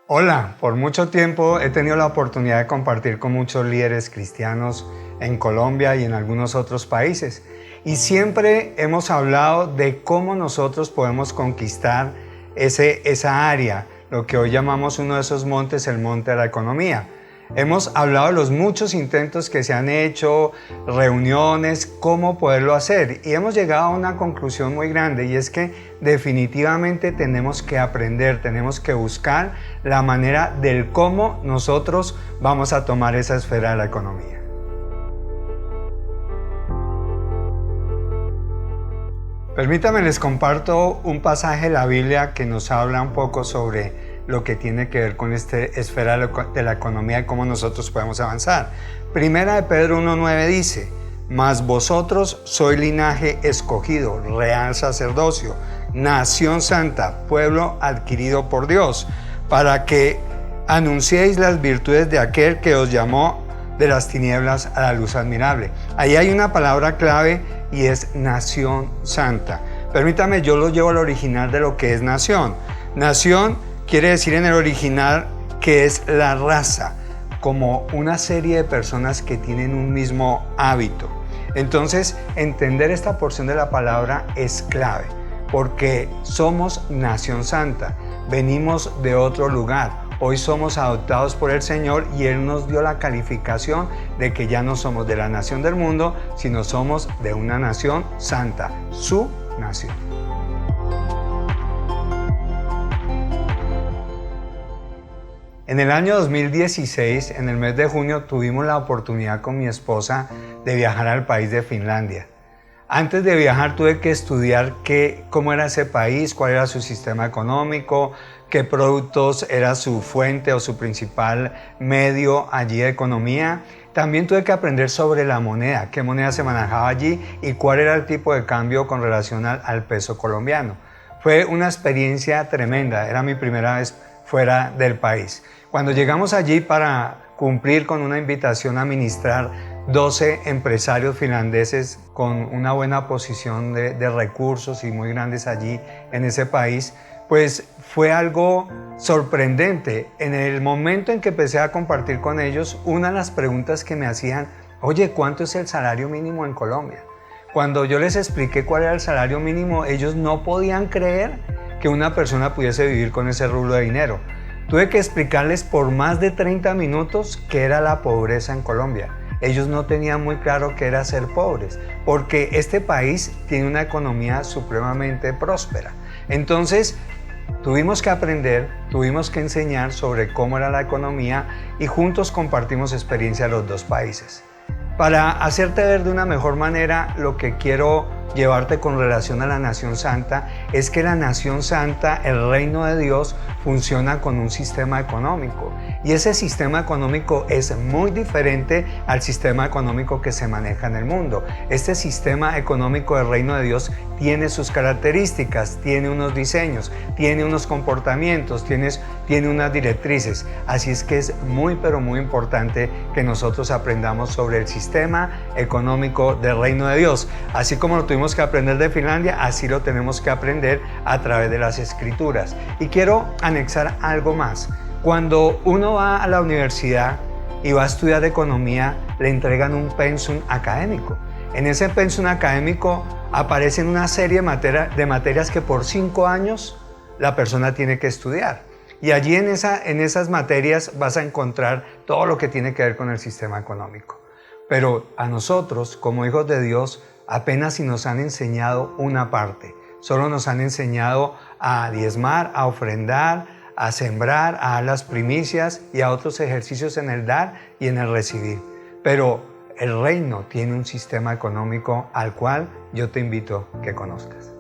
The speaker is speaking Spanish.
Hola, por mucho tiempo he tenido la oportunidad de compartir con muchos líderes cristianos en Colombia y en algunos otros países. Y siempre hemos hablado de cómo nosotros podemos conquistar esa área, lo que hoy llamamos uno de esos montes, el monte de la economía. Hemos hablado de los muchos intentos que se han hecho, reuniones, cómo poderlo hacer, y hemos llegado a una conclusión muy grande, y es que definitivamente tenemos que aprender, tenemos que buscar la manera del cómo nosotros vamos a tomar esa esfera de la economía. Permítanme les comparto un pasaje de la Biblia que nos habla un poco sobre lo que tiene que ver con esta esfera de la economía y cómo nosotros podemos avanzar. Primera de Pedro 1:9 dice: mas vosotros sois linaje escogido, real sacerdocio, nación santa, pueblo adquirido por Dios, para que anunciéis las virtudes de aquel que os llamó de las tinieblas a la luz admirable. Ahí hay una palabra clave y es nación santa. Permítame, yo lo llevo al original de lo que es nación. Nación quiere decir en el original que es la raza, como una serie de personas que tienen un mismo hábito. Entonces, entender esta porción de la palabra es clave, porque somos nación santa, venimos de otro lugar. Hoy somos adoptados por el Señor y Él nos dio la calificación de que ya no somos de la nación del mundo, sino somos de una nación santa, su nación. En el año 2016, en el mes de junio, tuvimos la oportunidad con mi esposa de viajar al país de Finlandia. Antes de viajar tuve que estudiar cómo era ese país, cuál era su sistema económico, qué productos era su fuente o su principal medio allí de economía. También tuve que aprender sobre la moneda, qué moneda se manejaba allí y cuál era el tipo de cambio con relación al peso colombiano. Fue una experiencia tremenda, era mi primera vez fuera del país. Cuando llegamos allí para cumplir con una invitación a ministrar 12 empresarios finlandeses con una buena posición de recursos y muy grandes allí en ese país, pues fue algo sorprendente. En el momento en que empecé a compartir con ellos, una de las preguntas que me hacían: oye, ¿cuánto es el salario mínimo en Colombia? Cuando yo les expliqué cuál era el salario mínimo, ellos no podían creer que una persona pudiese vivir con ese rublo de dinero. Tuve que explicarles por más de 30 minutos qué era la pobreza en Colombia. Ellos no tenían muy claro qué era ser pobres, porque este país tiene una economía supremamente próspera. Entonces, tuvimos que aprender, tuvimos que enseñar sobre cómo era la economía y juntos compartimos experiencia de los dos países. Para hacerte ver de una mejor manera, lo que quiero llevarte con relación a la Nación Santa es que la Nación Santa, el reino de Dios, funciona con un sistema económico. Y ese sistema económico es muy diferente al sistema económico que se maneja en el mundo. Este sistema económico del reino de Dios tiene sus características, tiene unos diseños, tiene unos comportamientos, tiene unas directrices. Así es que es muy, pero muy importante que nosotros aprendamos sobre el sistema económico del reino de Dios. Así como lo tuvimos que aprender de Finlandia, así lo tenemos que aprender a través de las Escrituras. Y quiero anexar algo más. Cuando uno va a la universidad y va a estudiar economía, le entregan un pensum académico. En ese pensum académico aparecen una serie de materias que por 5 años la persona tiene que estudiar. Y allí en esas materias vas a encontrar todo lo que tiene que ver con el sistema económico. Pero a nosotros, como hijos de Dios, apenas si nos han enseñado una parte. Solo nos han enseñado a diezmar, a ofrendar, a sembrar, a dar las primicias y a otros ejercicios en el dar y en el recibir. Pero el reino tiene un sistema económico al cual yo te invito a que conozcas.